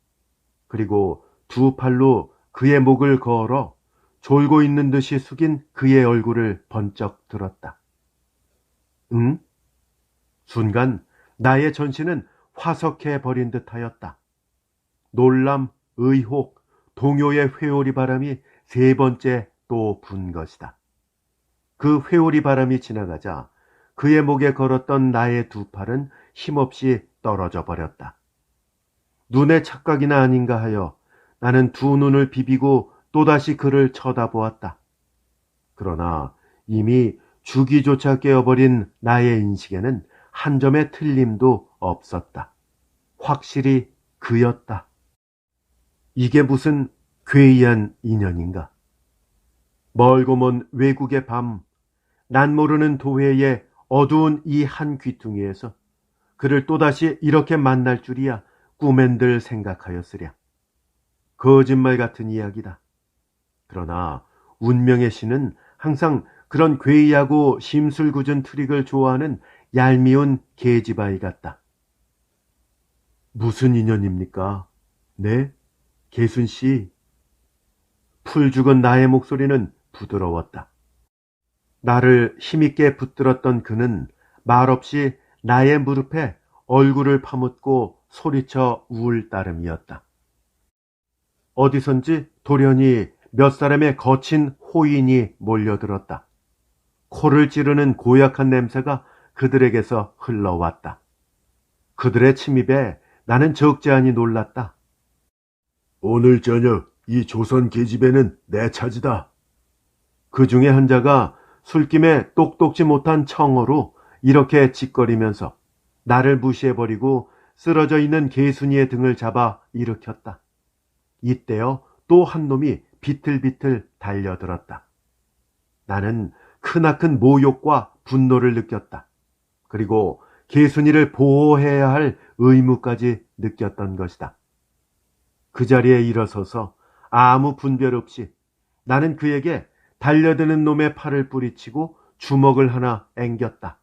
S1: 그리고 두 팔로 그의 목을 걸어 졸고 있는 듯이 숙인 그의 얼굴을 번쩍 들었다. 응? 순간 나의 전신은 화석해 버린 듯하였다. 놀람, 의혹, 동요의 회오리 바람이 세 번째 또 분 것이다. 그 회오리 바람이 지나가자 그의 목에 걸었던 나의 두 팔은 힘없이 떨어져 버렸다. 눈의 착각이나 아닌가 하여 나는 두 눈을 비비고 또다시 그를 쳐다보았다. 그러나 이미 주기조차 깨어버린 나의 인식에는 한 점의 틀림도 없었다. 확실히 그였다. 이게 무슨 괴이한 인연인가? 멀고 먼 외국의 밤, 난 모르는 도회의 어두운 이 한 귀퉁이에서 그를 또다시 이렇게 만날 줄이야 꿈엔들 생각하였으랴. 거짓말 같은 이야기다. 그러나 운명의 신은 항상 그런 괴이하고 심술궂은 트릭을 좋아하는 얄미운 계집아이 같다. 무슨 인연입니까? 네? 계순씨? 풀 죽은 나의 목소리는 부드러웠다. 나를 힘있게 붙들었던 그는 말없이 나의 무릎에 얼굴을 파묻고 소리쳐 울 따름이었다. 어디선지 돌연히 몇 사람의 거친 호인이 몰려들었다. 코를 찌르는 고약한 냄새가 그들에게서 흘러왔다. 그들의 침입에 나는 적지 않이 놀랐다. 오늘 저녁 이 조선 계집애는 내 차지다. 그 중에 한 자가 술김에 똑똑지 못한 청어로 이렇게 짓거리면서 나를 무시해버리고 쓰러져 있는 계순이의 등을 잡아 일으켰다. 이때여 또 한 놈이 비틀비틀 달려들었다. 나는 크나큰 모욕과 분노를 느꼈다. 그리고 계순이를 보호해야 할 의무까지 느꼈던 것이다. 그 자리에 일어서서 아무 분별 없이 나는 그에게 달려드는 놈의 팔을 뿌리치고 주먹을 하나 앵겼다.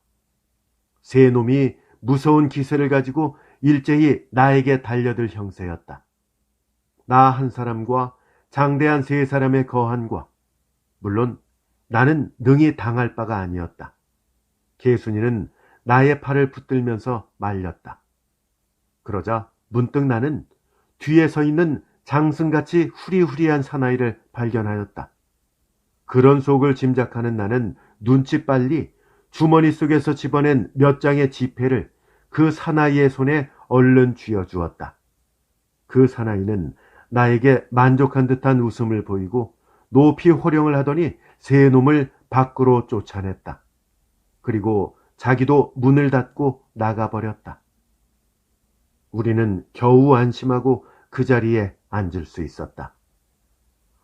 S1: 세 놈이 무서운 기세를 가지고 일제히 나에게 달려들 형세였다. 나 한 사람과 장대한 세 사람의 거한과 물론 나는 능히 당할 바가 아니었다. 계순이는 나의 팔을 붙들면서 말렸다. 그러자 문득 나는 뒤에 서 있는 장승같이 후리후리한 사나이를 발견하였다. 그런 속을 짐작하는 나는 눈치 빨리 주머니 속에서 집어낸 몇 장의 지폐를 그 사나이의 손에 얼른 쥐어주었다. 그 사나이는 나에게 만족한 듯한 웃음을 보이고 높이 호령을 하더니 세 놈을 밖으로 쫓아냈다. 그리고 자기도 문을 닫고 나가버렸다. 우리는 겨우 안심하고 그 자리에 앉을 수 있었다.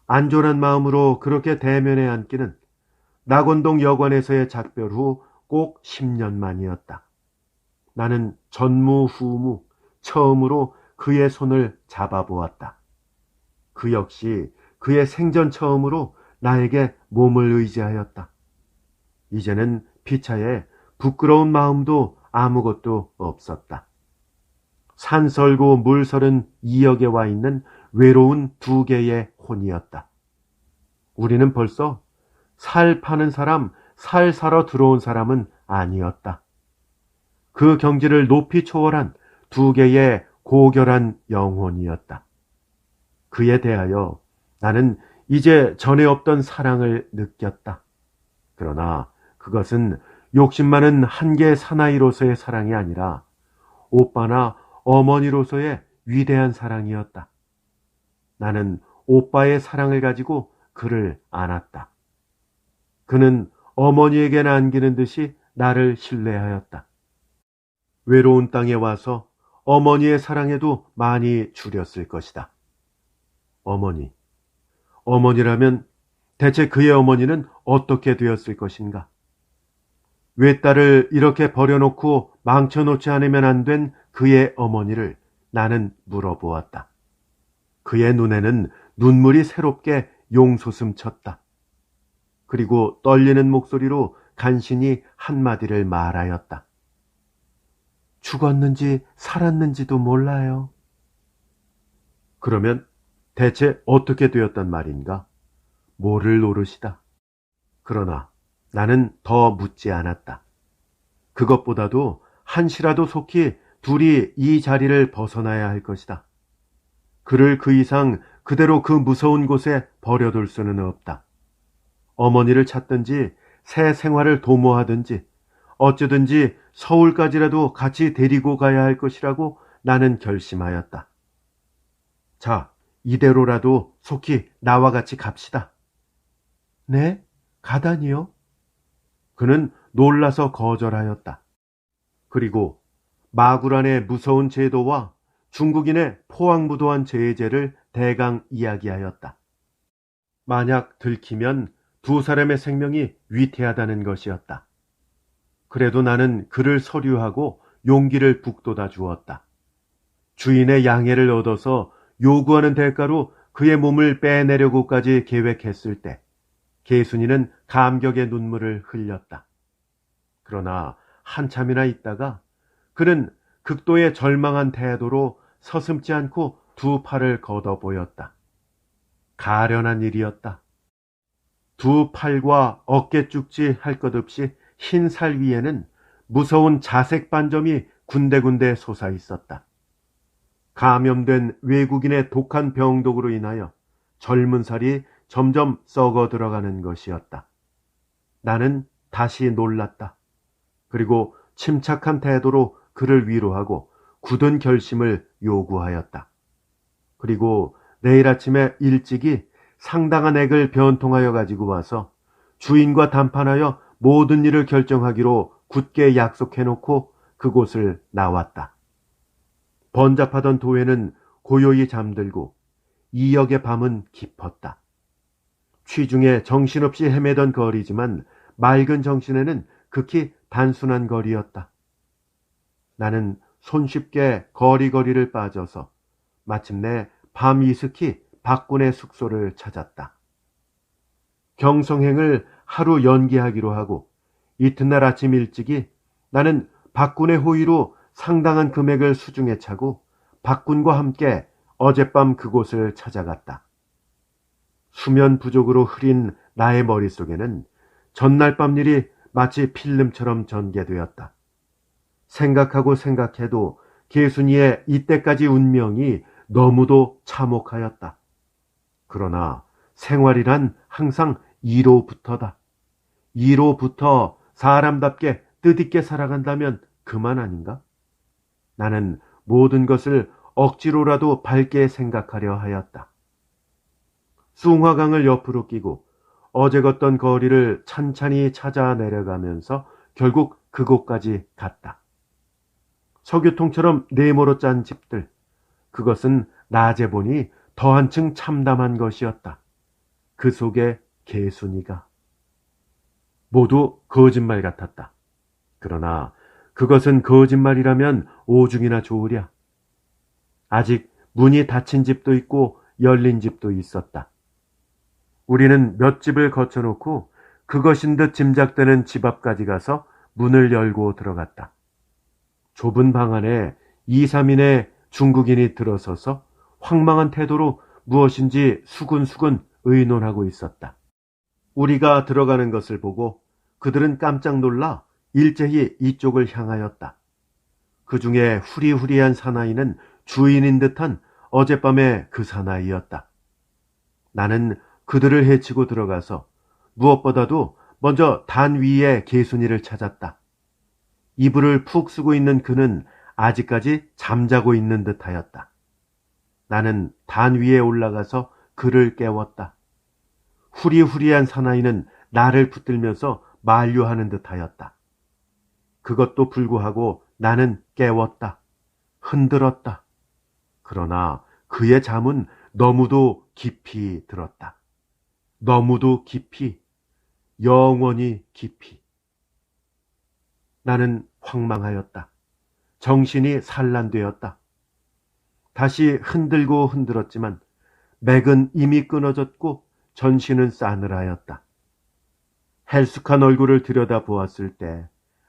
S1: 안전한 마음으로 그렇게 대면에 앉기는 낙원동 여관에서의 작별 후 꼭 10년 만이었다. 나는 전무후무 처음으로 그의 손을 잡아보았다. 그 역시 그의 생전 처음으로 나에게 몸을 의지하였다. 이제는 피차에 부끄러운 마음도 아무것도 없었다. 산설고 물설은 2역에 와 있는 외로운 두 개의 혼이었다. 우리는 벌써 살 파는 사람, 살 사러 들어온 사람은 아니었다. 그 경지를 높이 초월한 두 개의 고결한 영혼이었다. 그에 대하여 나는 이제 전에 없던 사랑을 느꼈다. 그러나 그것은 욕심 많은 한 개의 사나이로서의 사랑이 아니라 오빠나 어머니로서의 위대한 사랑이었다. 나는 오빠의 사랑을 가지고 그를 안았다. 그는 어머니에게 안기는 듯이 나를 신뢰하였다. 외로운 땅에 와서 어머니의 사랑에도 많이 줄였을 것이다. 어머니라면 대체 그의 어머니는 어떻게 되었을 것인가? 외딸을 이렇게 버려놓고 망쳐놓지 않으면 안 된 그의 어머니를 나는 물어보았다. 그의 눈에는 눈물이 새롭게 용솟음 쳤다. 그리고 떨리는 목소리로 간신히 한마디를 말하였다. 죽었는지 살았는지도 몰라요. 그러면 대체 어떻게 되었단 말인가? 모를 노릇이다. 그러나 나는 더 묻지 않았다. 그것보다도 한시라도 속히 둘이 이 자리를 벗어나야 할 것이다. 그를 그 이상 그대로 그 무서운 곳에 버려둘 수는 없다. 어머니를 찾든지 새 생활을 도모하든지 어쩌든지 서울까지라도 같이 데리고 가야 할 것이라고 나는 결심하였다. 자, 이대로라도 속히 나와 같이 갑시다. 네? 가다니요? 그는 놀라서 거절하였다. 그리고 마구란의 무서운 제도와 중국인의 포항무도한 제재를 대강 이야기하였다. 만약 들키면 두 사람의 생명이 위태하다는 것이었다. 그래도 나는 그를 서류하고 용기를 북돋아 주었다. 주인의 양해를 얻어서 요구하는 대가로 그의 몸을 빼내려고까지 계획했을 때 개순이는 감격의 눈물을 흘렸다. 그러나 한참이나 있다가 그는 극도의 절망한 태도로 서슴지 않고 두 팔을 걷어 보였다. 가련한 일이었다. 두 팔과 어깨 쭉지 할 것 없이 흰 살 위에는 무서운 자색 반점이 군데군데 솟아 있었다. 감염된 외국인의 독한 병독으로 인하여 젊은 살이 점점 썩어 들어가는 것이었다. 나는 다시 놀랐다. 그리고 침착한 태도로 그를 위로하고 굳은 결심을 요구하였다. 그리고 내일 아침에 일찍이 상당한 액을 변통하여 가지고 와서 주인과 담판하여 모든 일을 결정하기로 굳게 약속해놓고 그곳을 나왔다. 번잡하던 도에는 고요히 잠들고 이역의 밤은 깊었다. 취중에 정신없이 헤매던 거리지만 맑은 정신에는 극히 단순한 거리였다. 나는 손쉽게 거리를 빠져서 마침내 밤 이슥히 박군의 숙소를 찾았다. 경성행을 하루 연기하기로 하고 이튿날 아침 일찍이 나는 박군의 호의로 상당한 금액을 수중에 차고 박군과 함께 어젯밤 그곳을 찾아갔다. 수면 부족으로 흐린 나의 머릿속에는 전날 밤 일이 마치 필름처럼 전개되었다. 생각하고 생각해도 개순이의 이때까지 운명이 너무도 참혹하였다. 그러나 생활이란 항상 이로부터다. 이로부터 사람답게 뜻있게 살아간다면 그만 아닌가? 나는 모든 것을 억지로라도 밝게 생각하려 하였다. 숭화강을 옆으로 끼고 어제 걷던 거리를 찬찬히 찾아 내려가면서 결국 그곳까지 갔다. 석유통처럼 네모로 짠 집들, 그것은 낮에 보니 더 한층 참담한 것이었다. 그 속에 개순이가. 모두 거짓말 같았다. 그러나 그것은 거짓말이라면 오중이나 좋으랴. 아직 문이 닫힌 집도 있고 열린 집도 있었다. 우리는 몇 집을 거쳐놓고 그것인 듯 짐작되는 집 앞까지 가서 문을 열고 들어갔다. 좁은 방 안에 2, 3인의 중국인이 들어서서 황망한 태도로 무엇인지 수근수근 의논하고 있었다. 우리가 들어가는 것을 보고 그들은 깜짝 놀라 일제히 이쪽을 향하였다. 그 중에 후리후리한 사나이는 주인인 듯한 어젯밤의 그 사나이였다. 나는 그들을 해치고 들어가서 무엇보다도 먼저 단 위에 개순이를 찾았다. 이불을 푹 쓰고 있는 그는 아직까지 잠자고 있는 듯하였다. 나는 단 위에 올라가서 그를 깨웠다. 후리후리한 사나이는 나를 붙들면서 만류하는 듯하였다. 그것도 불구하고 나는 깨웠다. 흔들었다. 그러나 그의 잠은 너무도 깊이 들었다. 너무도 깊이, 영원히 깊이. 나는 황망하였다. 정신이 산란되었다. 다시 흔들고 흔들었지만 맥은 이미 끊어졌고 전신은 싸늘하였다. 헬쑥한 얼굴을 들여다보았을 때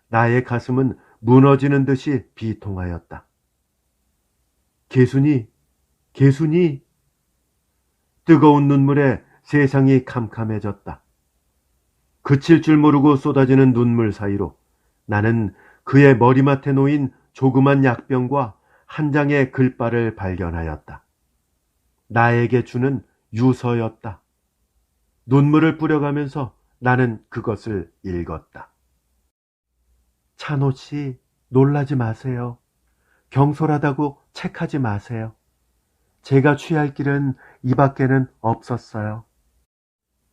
S1: 나의 가슴은 무너지는 듯이 비통하였다. 개순이, 개순이. 뜨거운 눈물에 세상이 캄캄해졌다. 그칠 줄 모르고 쏟아지는 눈물 사이로 나는 그의 머리맡에 놓인 조그만 약병과 한 장의 글바를 발견하였다. 나에게 주는 유서였다. 눈물을 뿌려가면서 나는 그것을 읽었다. 찬호 씨, 놀라지 마세요. 경솔하다고 책하지 마세요. 제가 취할 길은 이 밖에는 없었어요.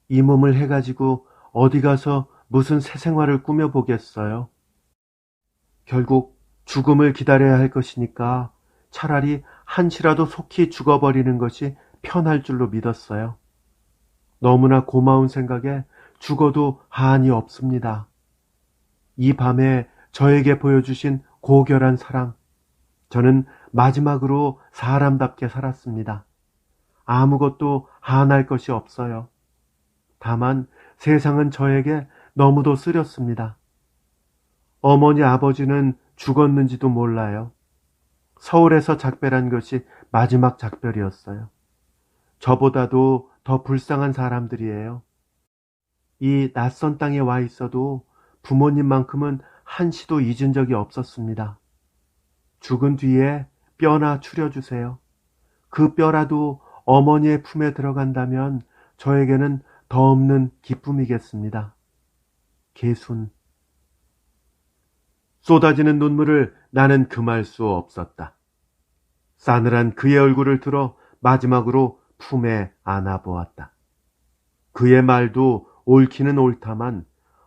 S1: 이 몸을 해가지고 어디 가서 무슨 새 생활을 꾸며보겠어요. 결국 죽음을 기다려야 할 것이니까 차라리 한시라도 속히 죽어버리는 것이 편할 줄로 믿었어요. 너무나 고마운 생각에 죽어도 한이 없습니다. 이 밤에 저에게 보여주신 고결한 사랑, 저는 마지막으로 사람답게 살았습니다. 아무것도 한할 것이 없어요. 다만 세상은 저에게 너무도 쓰렸습니다. 어머니 아버지는 죽었는지도 몰라요. 서울에서 작별한 것이 마지막 작별이었어요. 저보다도 더 불쌍한 사람들이에요. 이 낯선 땅에 와 있어도 부모님만큼은 한시도 잊은 적이 없었습니다. 죽은 뒤에 뼈나 추려주세요. 그 뼈라도 어머니의 품에 들어간다면 저에게는 더 없는 기쁨이겠습니다. 개순. 쏟아지는 눈물을 나는 금할 수 없었다. 싸늘한 그의 얼굴을 들어 마지막으로 품에 안아보았다. 그의 말도 옳기는 옳다만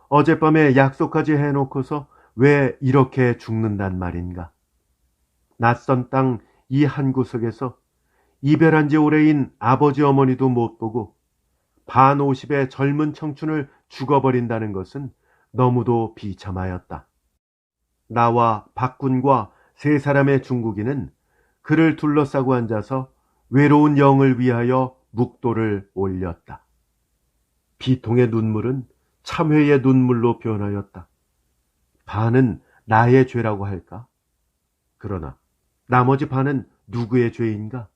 S1: 어젯밤에 약속까지 해놓고서 왜 이렇게 죽는단 말인가. 낯선 땅 이 한 구석에서 이별한 지 오래인 아버지 어머니도 못 보고 반 50의 젊은 청춘을 죽어버린다는 것은 너무도 비참하였다. 나와 박군과 세 사람의 중국인은 그를 둘러싸고 앉아서 외로운 영을 위하여 묵도를 올렸다. 비통의 눈물은 참회의 눈물로 변하였다. 반은 나의 죄라고 할까? 그러나 나머지 반은 누구의 죄인가?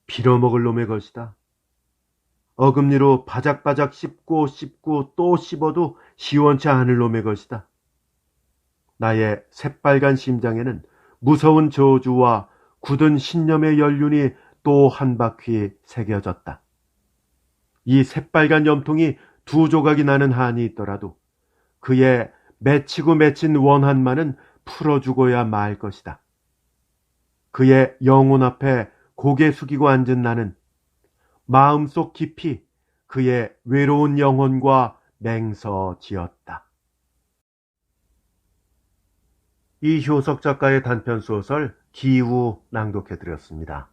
S1: 빌어먹을 놈의 것이다. 어금니로 바작바작 씹고 씹고 또 씹어도 시원치 않을 놈의 것이다. 나의 새빨간 심장에는 무서운 저주와 굳은 신념의 연륜이 또 한 바퀴 새겨졌다. 이 새빨간 염통이 두 조각이 나는 한이 있더라도 그의 맺히고 맺힌 원한만은 풀어주고야 말 것이다. 그의 영혼 앞에 고개 숙이고 앉은 나는 마음속 깊이 그의 외로운 영혼과 맹서지었다. 이효석 작가의 단편소설 기우 낭독해드렸습니다.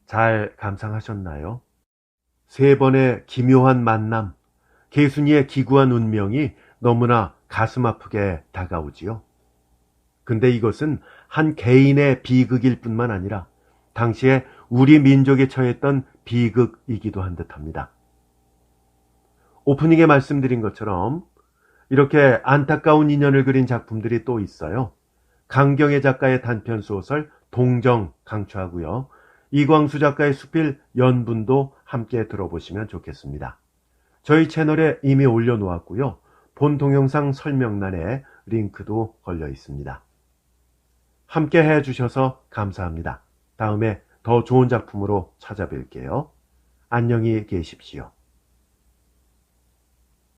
S1: 잘 감상하셨나요? 세 번의 기묘한 만남, 개순이의 기구한 운명이 너무나 가슴 아프게 다가오지요. 근데 이것은 한 개인의 비극일 뿐만 아니라 당시에 우리 민족에 처했던 비극이기도 한 듯합니다. 오프닝에 말씀드린 것처럼 이렇게 안타까운 인연을 그린 작품들이 또 있어요. 강경애 작가의 단편소설 동정 강추하고요. 이광수 작가의 수필 연분도 함께 들어보시면 좋겠습니다. 저희 채널에 이미 올려놓았고요. 본 동영상 설명란에 링크도 걸려 있습니다. 함께 해주셔서 감사합니다. 다음에 더 좋은 작품으로 찾아뵐게요. 안녕히 계십시오.